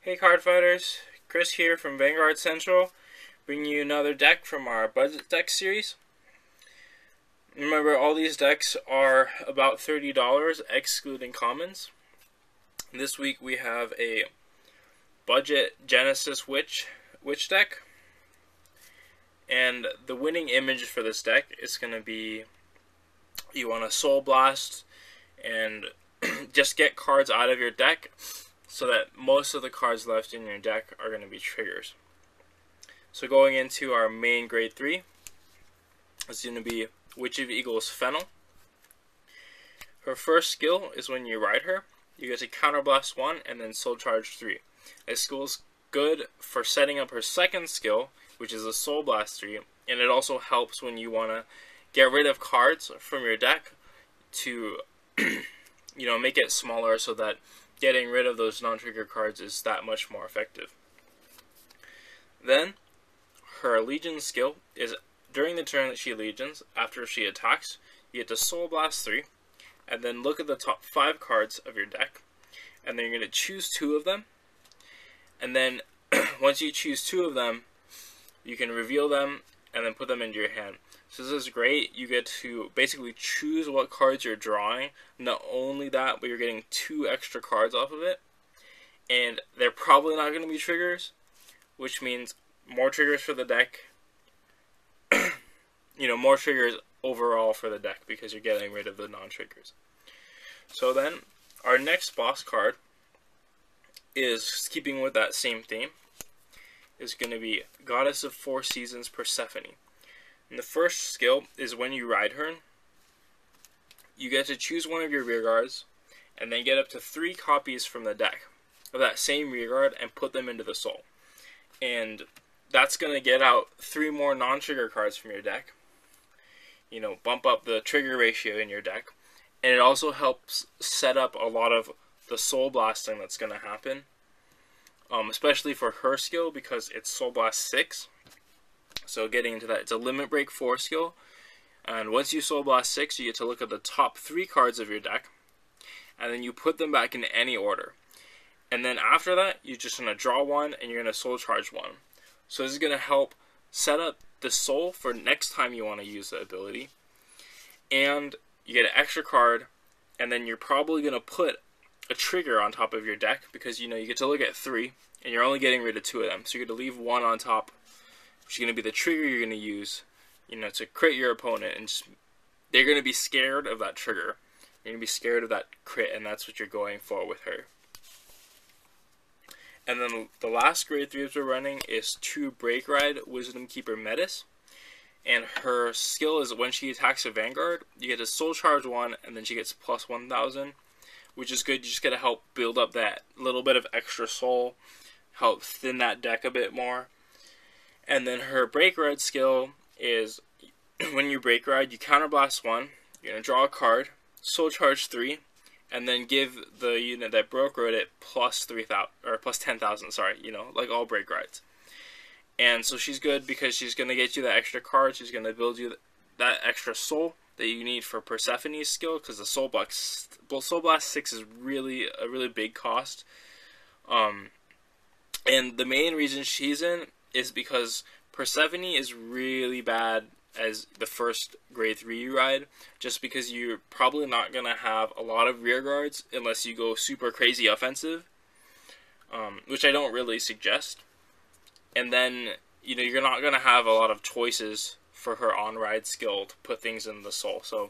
Hey Cardfighters, Chris here from Vanguard Central, bringing you another deck from our budget deck series. Remember, all these decks are about $30, excluding commons. This week we have a budget Genesis Witch deck, and the winning image for this deck is going to be, you want to Soul Blast and just get cards out of your deck, so that most of the cards left in your deck are going to be triggers. So going into our main grade 3, it's going to be Witch of Eagles Fennel. Her first skill is when you ride her, you get to Counterblast 1 and then Soul Charge 3. This skill is good for setting up her second skill, which is a Soul Blast 3, and it also helps when you want to get rid of cards from your deck to make it smaller, so that getting rid of those non-trigger cards is that much more effective. Then, her Legion skill is during the turn that she Legions, after she attacks, you get to Soul Blast 3, and then look at the top 5 cards of your deck, and then you're going to choose 2 of them, and then once you choose 2 of them, you can reveal them and then put them into your hand. So this is great. You get to basically choose what cards you're drawing. Not only that, but you're getting 2 extra cards off of it. And they're probably not going to be triggers, which means more triggers for the deck. More triggers overall for the deck because you're getting rid of the non-triggers. So then, our next boss card is, keeping with that same theme, is going to be Goddess of Four Seasons Persephone. And the first skill is when you ride her, you get to choose one of your rear guards, and then get up to 3 copies from the deck of that same rear guard and put them into the soul. And that's going to get out 3 more non-trigger cards from your deck. Bump up the trigger ratio in your deck. And it also helps set up a lot of the soul blasting that's going to happen. Especially for her skill, because it's Soul Blast 6. So getting into that, it's a Limit Break 4 skill. And once you Soul Blast 6, you get to look at the top 3 cards of your deck. And then you put them back in any order. And then after that, you're just going to draw 1 and you're going to Soul Charge 1. So this is going to help set up the soul for next time you want to use the ability. And you get an extra card. And then you're probably going to put a trigger on top of your deck, because you get to look at 3 and you're only getting rid of 2 of them. So you're going to leave 1 on top, which is going to be the trigger you're going to use, to crit your opponent, and they're going to be scared of that trigger. You're going to be scared of that crit, and that's what you're going for with her. And then the last grade 3 we're running is 2 Break Ride Wisdom Keeper Metis. And her skill is when she attacks a Vanguard, you get to Soul Charge 1, and then she gets plus 1,000. Which is good. You just got to help build up that little bit of extra soul, help thin that deck a bit more. And then her Break Ride skill is, when you Break Ride, you Counterblast 1, you're going to draw a card, Soul Charge 3, and then give the unit that broke road it plus 3,000, or plus 10,000, sorry, like all Break Rides. And so she's good because she's going to get you that extra card, she's going to build you that extra soul that you need for Persephone's skill, because the Soul Blast 6 is really a really big cost. And the main reason she's in is because Persephone is really bad as the first grade 3 you ride, just because you're probably not going to have a lot of rear guards unless you go super crazy offensive, which I don't really suggest. And then, you're not going to have a lot of choices for her on-ride skill to put things in the soul. So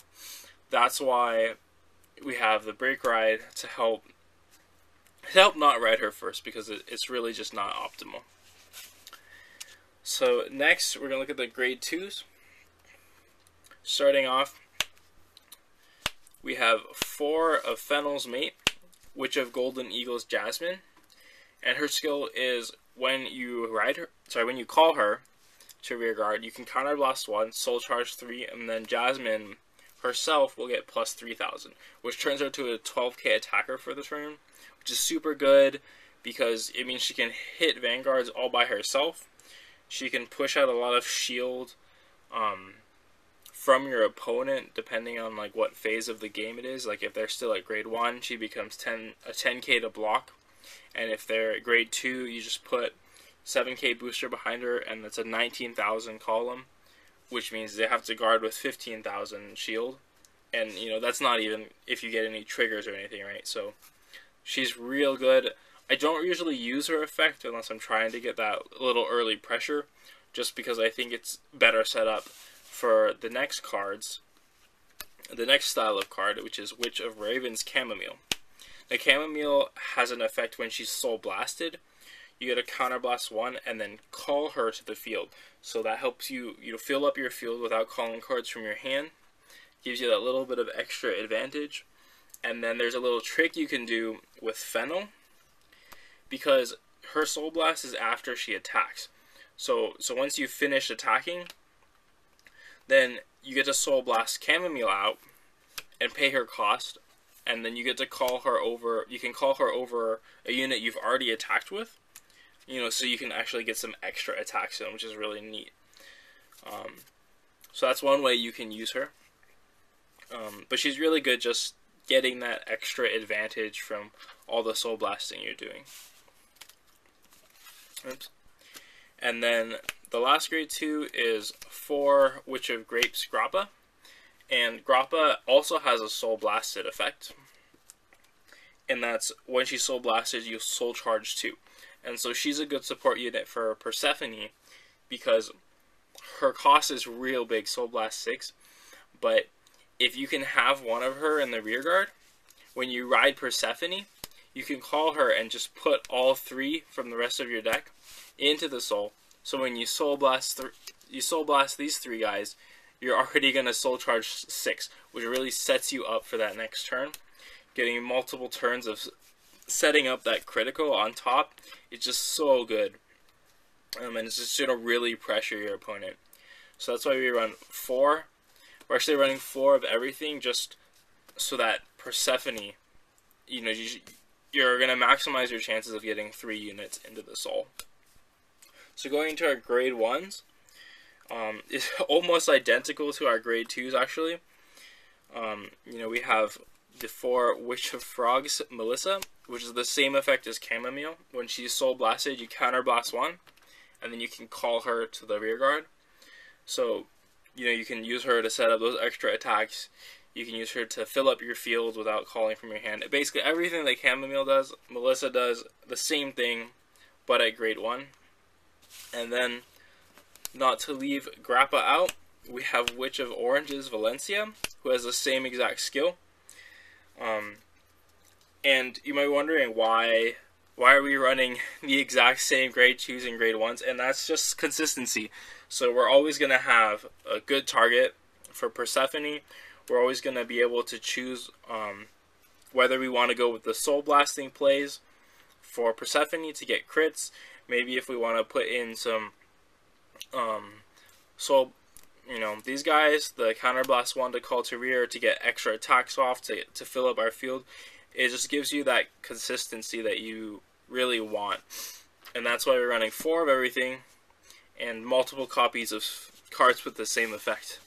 that's why we have the Break Ride to help not ride her first, because it's really just not optimal. So next, we're going to look at the grade 2s. Starting off, we have 4 of Fennel's Mate, Witch of Golden Eagles Jasmine. And her skill is when you call her to rear guard, you can Counterblast 1, Soul Charge 3, and then Jasmine herself will get plus 3,000, which turns her to a 12k attacker for the turn, which is super good because it means she can hit Vanguards all by herself. She can push out a lot of shield from your opponent, depending on like what phase of the game it is. Like if they're still at grade 1, she becomes a 10k to block. And if they're grade 2, you just put 7k booster behind her, and that's a 19,000 column, which means they have to guard with 15,000 shield. And, you know, that's not even if you get any triggers or anything, right? So, she's real good. I don't usually use her effect unless I'm trying to get that little early pressure, just because I think it's better set up for the next cards, the next style of card, which is Witch of Raven's Chamomile. The Chamomile has an effect when she's soul blasted. You get a counterblast 1 and then call her to the field. So that helps you, fill up your field without calling cards from your hand. Gives you that little bit of extra advantage. And then there's a little trick you can do with Fennel, because her soul blast is after she attacks. So once you finish attacking, then you get to soul blast Chamomile out and pay her cost, and then you get to call her over. You can call her over a unit you've already attacked with, so you can actually get some extra attacks in, which is really neat. So that's one way you can use her. But she's really good just getting that extra advantage from all the soul blasting you're doing. Oops. And then the last grade 2 is 4 Witch of Grapes Grappa. And Grappa also has a soul blasted effect. And that's when she's soul blasted, you soul charge 2. And so she's a good support unit for Persephone, because her cost is real big, soul blast 6. But if you can have one of her in the rear guard, when you ride Persephone, you can call her and just put all 3 from the rest of your deck into the soul. So when you soul blast these 3 guys, you're already going to soul charge 6, which really sets you up for that next turn. Getting multiple turns of setting up that critical on top is just so good. And it's just going to really pressure your opponent. So that's why we run 4. We're actually running 4 of everything, just so that Persephone, you're going to maximize your chances of getting 3 units into the soul. So going into our grade 1s, is almost identical to our grade 2s, actually. We have the 4 Witch of Frogs Melissa, which is the same effect as Chamomile. When she's soul blasted, you counterblast 1, and then you can call her to the rear guard. So, you can use her to set up those extra attacks. You can use her to fill up your field without calling from your hand. Basically, everything that Chamomile does, Melissa does the same thing, but at grade 1. And then, not to leave Grappa out, we have Witch of Oranges Valencia, who has the same exact skill. And you might be wondering why are we running the exact same grade 2s and grade 1s, and that's just consistency. So we're always going to have a good target for Persephone. We're always going to be able to choose whether we want to go with the soul blasting plays for Persephone to get crits. Maybe if we want to put in some these guys, the counterblast 1 to call to rear to get extra attacks off to fill up our field. It just gives you that consistency that you really want. And that's why we're running 4 of everything and multiple copies of cards with the same effect.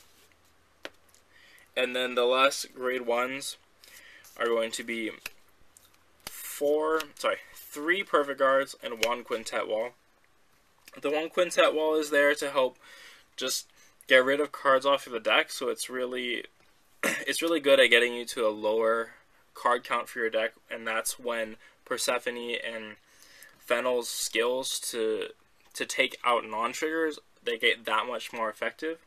And then the last grade 1s are going to be 3 perfect guards and 1 quintet wall. The 1 quintet wall is there to help just get rid of cards off of the deck, so it's really good at getting you to a lower card count for your deck, and that's when Persephone and Fennel's skills to take out non-triggers, they get that much more effective.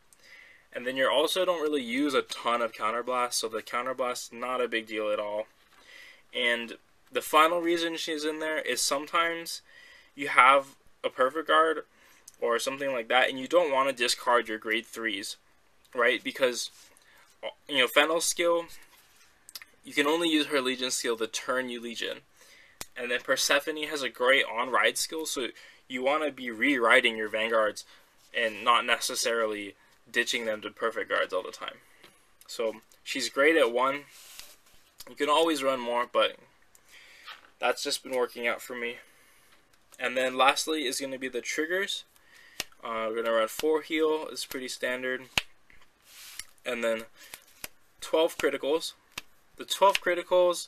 And then you also don't really use a ton of counterblast, so the counterblast is not a big deal at all. And the final reason she's in there is sometimes you have a perfect guard or something like that, and you don't want to discard your grade 3s, right? Because, Fennel's skill, you can only use her Legion skill the turn you Legion. And then Persephone has a great on-ride skill, so you want to be re-riding your Vanguards and not necessarily ditching them to perfect guards all the time. So she's great at 1. You can always run more, but that's just been working out for me. And then lastly is going to be the triggers. We're going to run 4 heal, it's pretty standard. And then 12 criticals. The 12 criticals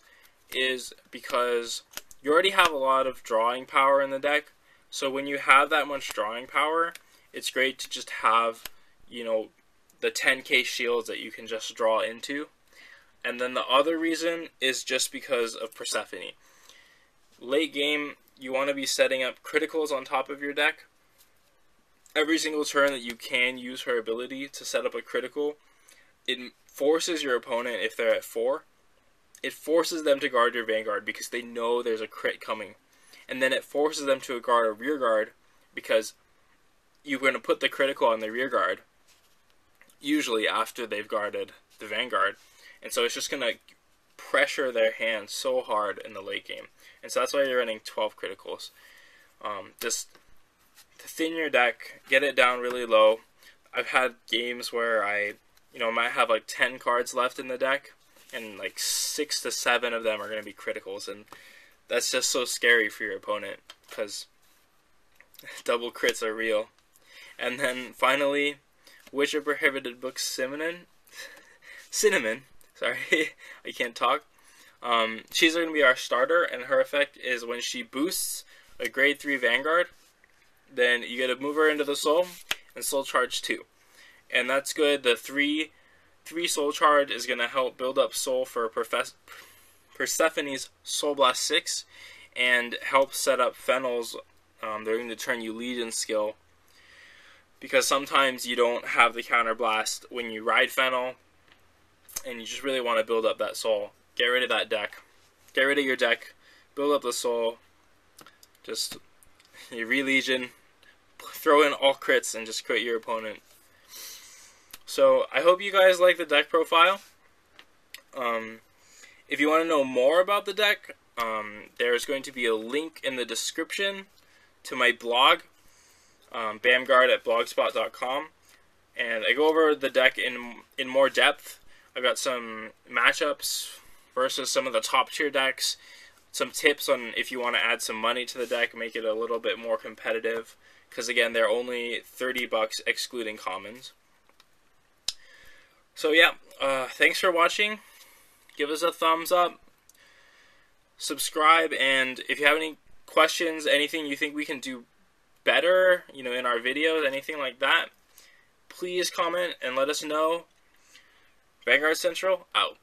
is because you already have a lot of drawing power in the deck. So when you have that much drawing power, it's great to just have, you know, the 10k shields that you can just draw into. And then the other reason is just because of Persephone. Late game, you want to be setting up criticals on top of your deck. Every single turn that you can use her ability to set up a critical, it forces your opponent, if they're at 4, it forces them to guard your Vanguard because they know there's a crit coming. And then it forces them to guard a rear guard because you're going to put the critical on the rear guard, usually after they've guarded the Vanguard. And so it's just going to pressure their hand so hard in the late game. And so that's why you're running 12 criticals. Just to thin your deck, get it down really low. I've had games where I might have like 10 cards left in the deck, and like 6 to 7 of them are going to be criticals, and that's just so scary for your opponent because double crits are real. And then finally, Witch of Prohibited Books Cinnamon, sorry, I can't talk. She's going to be our starter, and her effect is when she boosts a grade 3 Vanguard, then you get to move her into the soul and soul charge 2. And that's good. The 3 soul charge is going to help build up soul for Persephone's Soul Blast 6 and help set up Fennel's during the turn you Legion skill, because sometimes you don't have the counter blast when you ride Fennel and you just really want to build up that soul. Get rid of that deck. Get rid of your deck. Build up the soul. Just you re-Legion, throw in all crits and just crit your opponent. So I hope you guys like the deck profile. If you want to know more about the deck, there's going to be a link in the description to my blog, Vanguard at blogspot.com, and I go over the deck in more depth. I've got some matchups versus some of the top tier decks, some tips on if you want to add some money to the deck, make it a little bit more competitive, because again, they're only $30 excluding commons. So yeah, thanks for watching. Give us a thumbs up, subscribe, and if you have any questions, anything you think we can do better, in our videos, anything like that, please comment and let us know. Vanguard Central, out.